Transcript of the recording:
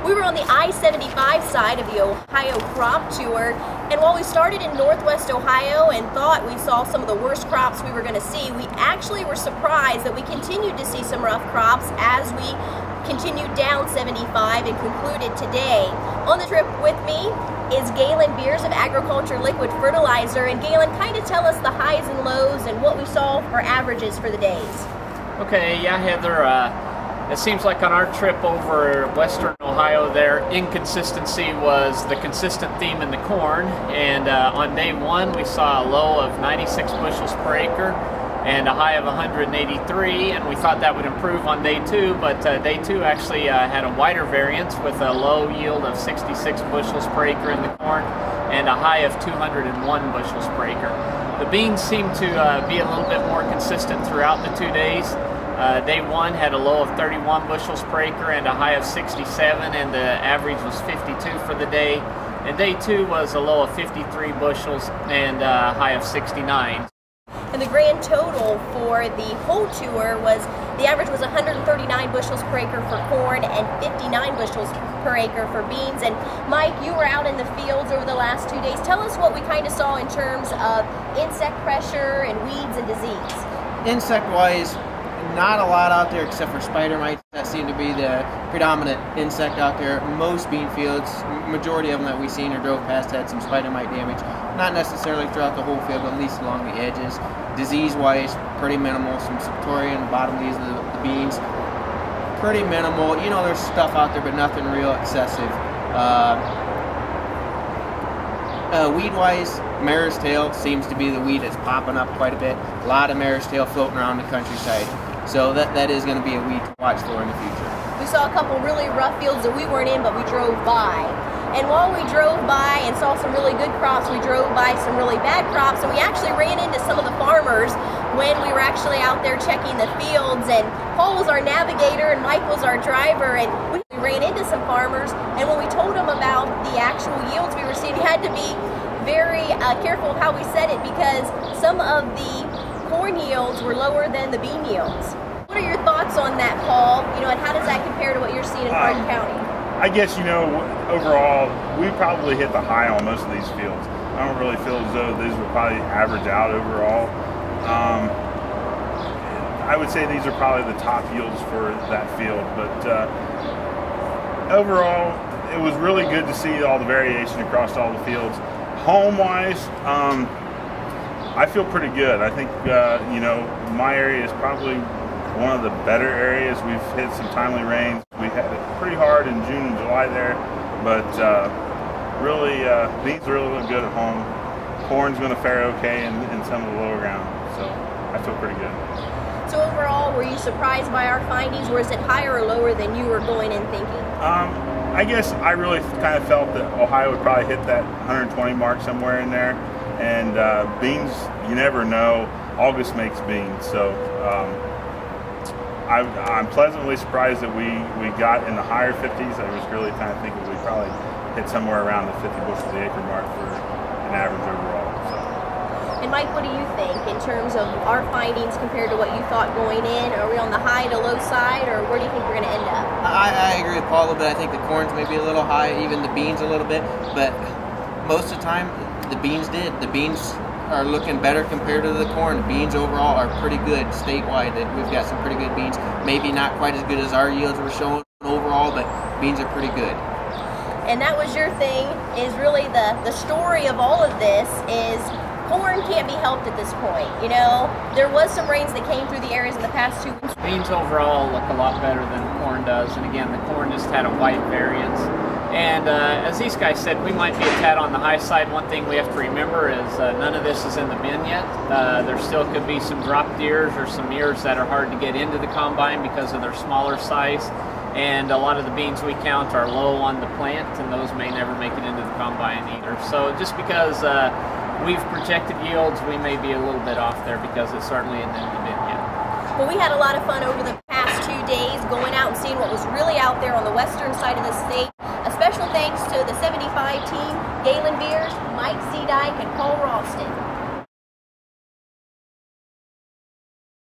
We were on the I-75 side of the Ohio Crop Tour, and while we started in Northwest Ohio and thought we saw some of the worst crops we were going to see, we actually were surprised that we continued to see some rough crops as we continued down 75 and concluded today. On the trip with me is Galen Beers of Agriculture Liquid Fertilizer, and Galen, kind of tell us the highs and lows and what we saw for averages for the days. Okay, yeah, Heather, it seems like on our trip over western Ohio there, inconsistency was the consistent theme in the corn, and on day one we saw a low of 96 bushels per acre and a high of 183, and we thought that would improve on day two, but day two actually had a wider variance with a low yield of 66 bushels per acre in the corn and a high of 201 bushels per acre. The beans seemed to be a little bit more consistent throughout the 2 days. Day one had a low of 31 bushels per acre and a high of 67, and the average was 52 for the day. And day two was a low of 53 bushels and a high of 69. And the grand total for the whole tour was, the average was 139 bushels per acre for corn and 59 bushels per acre for beans. And Mike, you were out in the fields over the last 2 days. Tell us what we kind of saw in terms of insect pressure and weeds and disease. Insect-wise, not a lot out there except for spider mites. That seem to be the predominant insect out there. Most bean fields, majority of them that we've seen or drove past, had some spider mite damage. Not necessarily throughout the whole field, but at least along the edges. Disease-wise, pretty minimal. Some septoria in the bottom leaves of the beans. Pretty minimal. You know, there's stuff out there, but nothing real excessive. Weed-wise, mare's tail seems to be the weed that's popping up quite a bit. A lot of mare's tail floating around the countryside. So that is going to be a weed to watch for in the future. We saw a couple really rough fields that we weren't in, but we drove by. And while we drove by and saw some really good crops, we drove by some really bad crops, and we actually ran into some of the farmers when we were actually out there checking the fields. And Paul was our navigator and Mike was our driver, and we ran into some farmers, and when we told them about the actual yields we were seeing, we had to be very careful of how we said it, because some of the corn yields were lower than the bean yields. What are your thoughts on that, Paul? You know, and how does that compare to what you're seeing in Hardin County? I guess, you know, overall, we probably hit the high on most of these fields. I don't really feel as though these would probably average out overall. I would say these are probably the top yields for that field, but overall, it was really good to see all the variation across all the fields. Home-wise, I feel pretty good. I think, you know, my area is probably one of the better areas. We've hit some timely rains. We had it pretty hard in June and July there, but really, beans really look good at home. Corn's going to fare okay in some of the lower ground, so I feel pretty good. So overall, were you surprised by our findings, or is it higher or lower than you were going in thinking? I guess I really kind of felt that Ohio would probably hit that 120 mark somewhere in there, and beans, you never know. August makes beans, so I'm pleasantly surprised that we got in the higher 50s. I was really kind of thinking we probably hit somewhere around the 50 bushel the acre mark for an average overall. So. And Mike, what do you think in terms of our findings compared to what you thought going in? Are we on the high to low side, or where do you think we're going to end up? I agree with Paul a little bit. I think the corn's maybe a little high, even the beans a little bit, but most of the time the beans did. The beans are looking better compared to the corn. The beans overall are pretty good statewide. We've got some pretty good beans. Maybe not quite as good as our yields were showing overall, but beans are pretty good. And that was your thing, is really the story of all of this is corn can't be helped at this point. You know, there was some rains that came through the areas in the past 2 weeks. Beans overall look a lot better than corn does, and again, the corn just had a wide variance. And as these guys said, we might be a tad on the high side. One thing we have to remember is none of this is in the bin yet. There still could be some dropped ears or some ears that are hard to get into the combine because of their smaller size. And a lot of the beans we count are low on the plant, and those may never make it into the combine either. So just because we've projected yields, we may be a little bit off there because it certainly isn't in the bin yet. Well, we had a lot of fun over the past 2 days going out and seeing what was really out there on the western side of the state. A special thanks to the 75 team, Galen Beers, Mike Seedyke, and Paul Ralston.